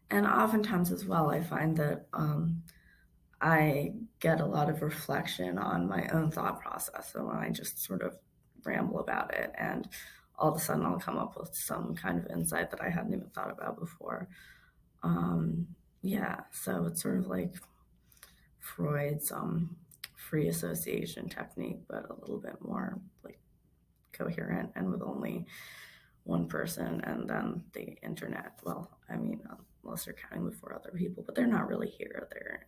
And oftentimes as well, I find that I get a lot of reflection on my own thought process. So when I just sort of ramble about it, and all of a sudden I'll come up with some kind of insight that I hadn't even thought about before. Yeah, so it's sort of like Freud's free association technique, but a little bit more like coherent and with only one person, and then the internet. Well, I mean, unless they're counting the four other people, but they're not really here. They're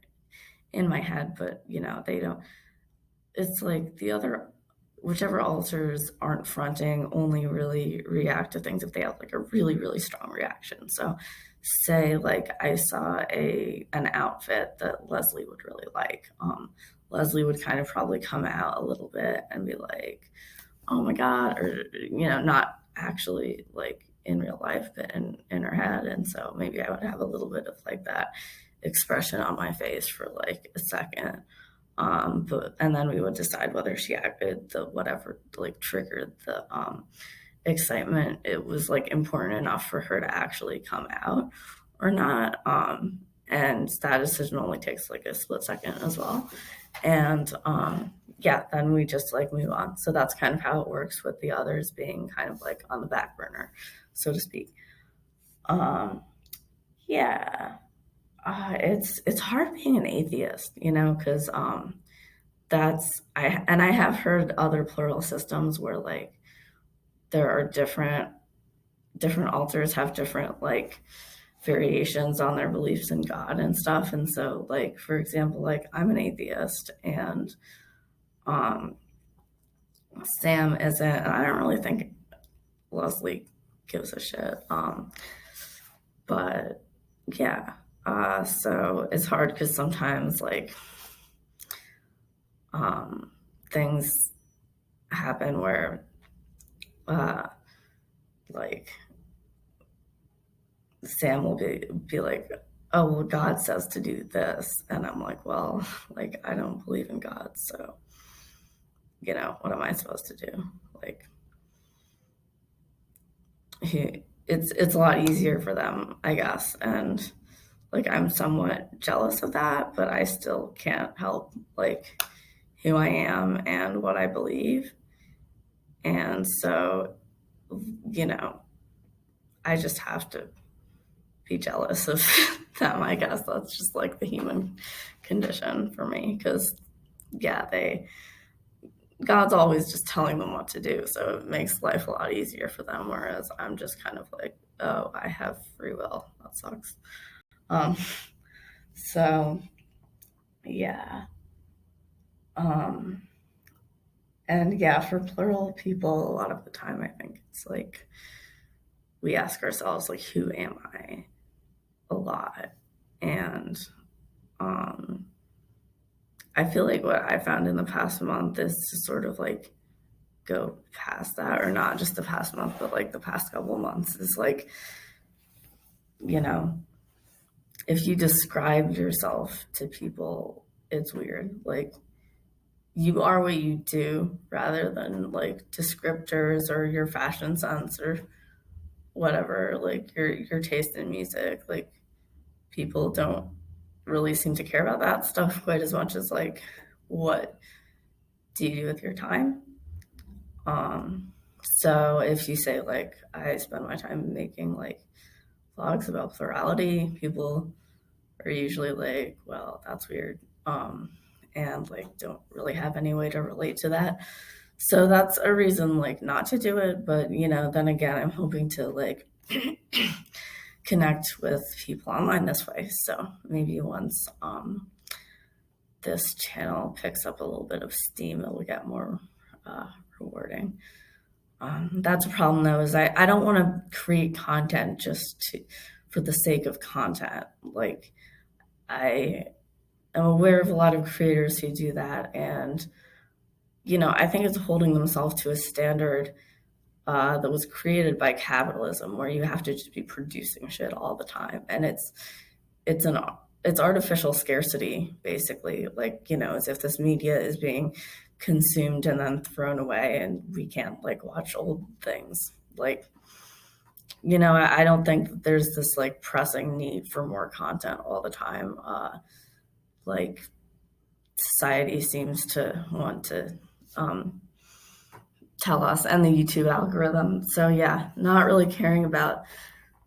in my head, but they don't. It's like the other, whichever alters aren't fronting, only really react to things if they have like a really, really strong reaction. So, say like I saw an outfit that Leslie would really like. Leslie would kind of probably come out a little bit and be like, "Oh my god," or not actually like in real life, but in her head. And so maybe I would have a little bit of like that expression on my face for like a second. But and then we would decide whether she acted the whatever like triggered the excitement. It was like important enough for her to actually come out or not. And that decision only takes like a split second as well. And yeah, then we just like move on. So that's kind of how it works with the others being kind of like on the back burner, so to speak. Um, yeah, it's hard being an atheist, because I have heard other plural systems where like there are different alters have different like variations on their beliefs in God and stuff. And so like for example, like I'm an atheist and um Sam isn't, and I don't really think Leslie gives a shit. But yeah. So it's hard because sometimes like things happen where uh like Sam will be like, "Oh, well, God says to do this," and I'm like, "Well, like I don't believe in God, so what am I supposed to do?" Like, it's a lot easier for them, I guess, and like I'm somewhat jealous of that, but I still can't help like who I am and what I believe, and so you know, I just have to be jealous of them. I guess that's just like the human condition for me because yeah, God's always just telling them what to do, so it makes life a lot easier for them. Whereas I'm just kind of like, oh, I have free will. That sucks. Um, so yeah, um, and yeah, for plural people, a lot of the time, I think it's like we ask ourselves like, who am I? A lot, and um, I feel like what I found in the past month is to sort of like go past that, or not just the past month, but like the past couple of months is like, you know, if you describe yourself to people, it's weird. Like you are what you do rather than like descriptors or your fashion sense or whatever, like your taste in music. Like people don't really seem to care about that stuff quite as much as like what do you do with your time. So if you say like I spend my time making like vlogs about plurality, people are usually like, well, that's weird. And like don't really have any way to relate to that. So that's a reason like not to do it. But then again, I'm hoping to like connect with people online this way. So maybe once this channel picks up a little bit of steam, it will get more rewarding. That's a problem though, is I don't want to create content for the sake of content. Like I am aware of a lot of creators who do that, and I think it's holding themselves to a standard that was created by capitalism, where you have to just be producing shit all the time, and it's an it's artificial scarcity, basically. Like as if this media is being consumed and then thrown away, and we can't like watch old things. Like I don't think that there's this like pressing need for more content all the time. Like society seems to want to um, tell us, and the YouTube algorithm. So yeah, not really caring about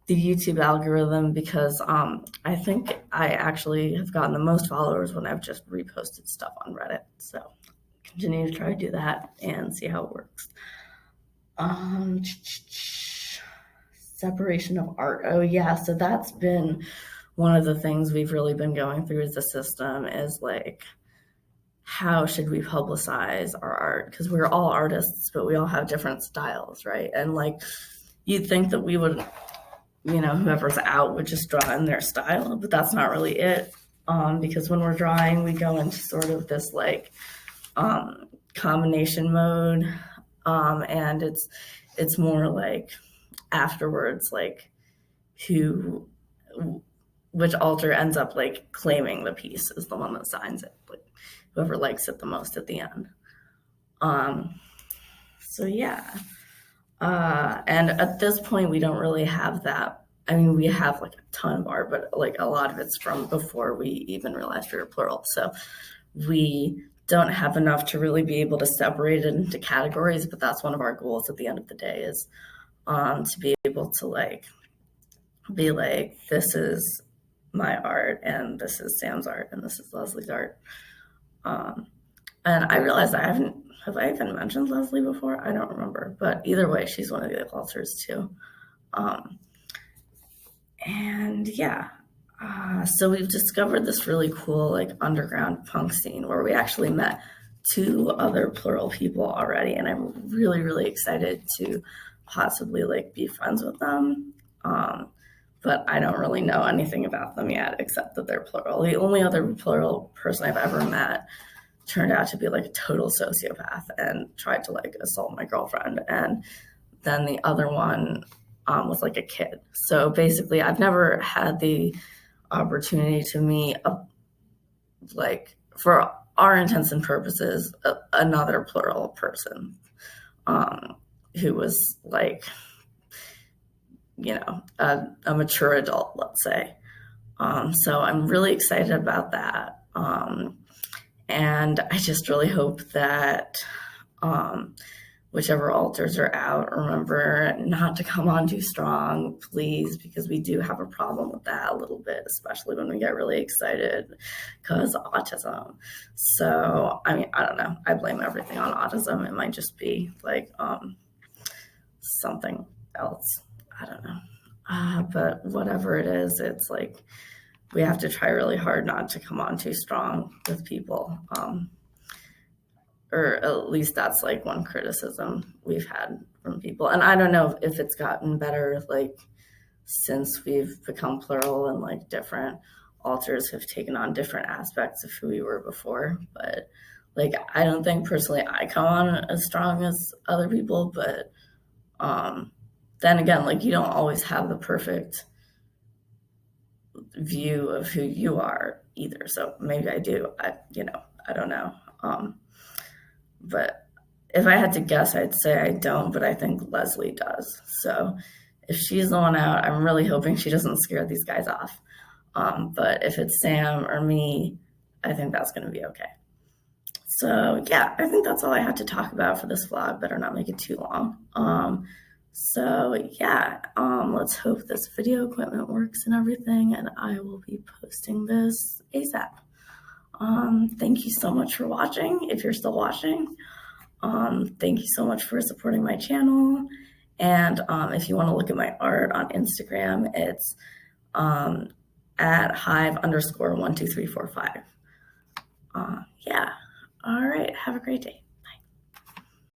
the YouTube algorithm because I think I actually have gotten the most followers when I've just reposted stuff on Reddit. So continue to try to do that and see how it works. Separation of art. Oh yeah, so that's been one of the things we've really been going through as a system is like how should we publicize our art? Because we're all artists, but we all have different styles, right? And like you'd think that we would, whoever's out would just draw in their style, but that's not really it. Because when we're drawing, we go into sort of this like combination mode, and it's more like afterwards, like which alter ends up like claiming the piece is the one that signs it, like whoever likes it the most at the end. So yeah. And at this point, we don't really have that. I mean, we have like a ton of art, but like a lot of it's from before we even realized we were plural. So we don't have enough to really be able to separate it into categories, but that's one of our goals at the end of the day is to be able to like be like, this is my art and this is Sam's art and this is Leslie's art. And I realized have I even mentioned Leslie before? I don't remember, but either way, she's one of the authors too. And yeah, so we've discovered this really cool like underground punk scene where we actually met 2 other plural people already, and I'm really, really excited to possibly like be friends with them. But I don't really know anything about them yet, except that they're plural. The only other plural person I've ever met turned out to be like a total sociopath and tried to like assault my girlfriend. And then the other one was like a kid. So basically, I've never had the opportunity to meet like for our intents and purposes, another plural person who was like, a mature adult, let's say. So I'm really excited about that. And I just really hope that whichever alters are out, remember not to come on too strong, please, because we do have a problem with that a little bit, especially when we get really excited because autism. So, I mean, I don't know. I blame everything on autism. It might just be like something else. I don't know. But whatever it is, it's like we have to try really hard not to come on too strong with people. Or at least that's like one criticism we've had from people. And I don't know if it's gotten better like since we've become plural and like different alters have taken on different aspects of who we were before. But like I don't think personally I come on as strong as other people, but then again, like you don't always have the perfect view of who you are either. So maybe I do. I don't know. But if I had to guess, I'd say I don't, but I think Leslie does. So if she's the one out, I'm really hoping she doesn't scare these guys off. But if it's Sam or me, I think that's going to be okay. So yeah, I think that's all I had to talk about for this vlog. Better not make it too long. So yeah, let's hope this video equipment works and everything, and I will be posting this ASAP. Thank you so much for watching, if you're still watching. Thank you so much for supporting my channel. And if you want to look at my art on Instagram, it's at hive_12345. Yeah. All right. Have a great day.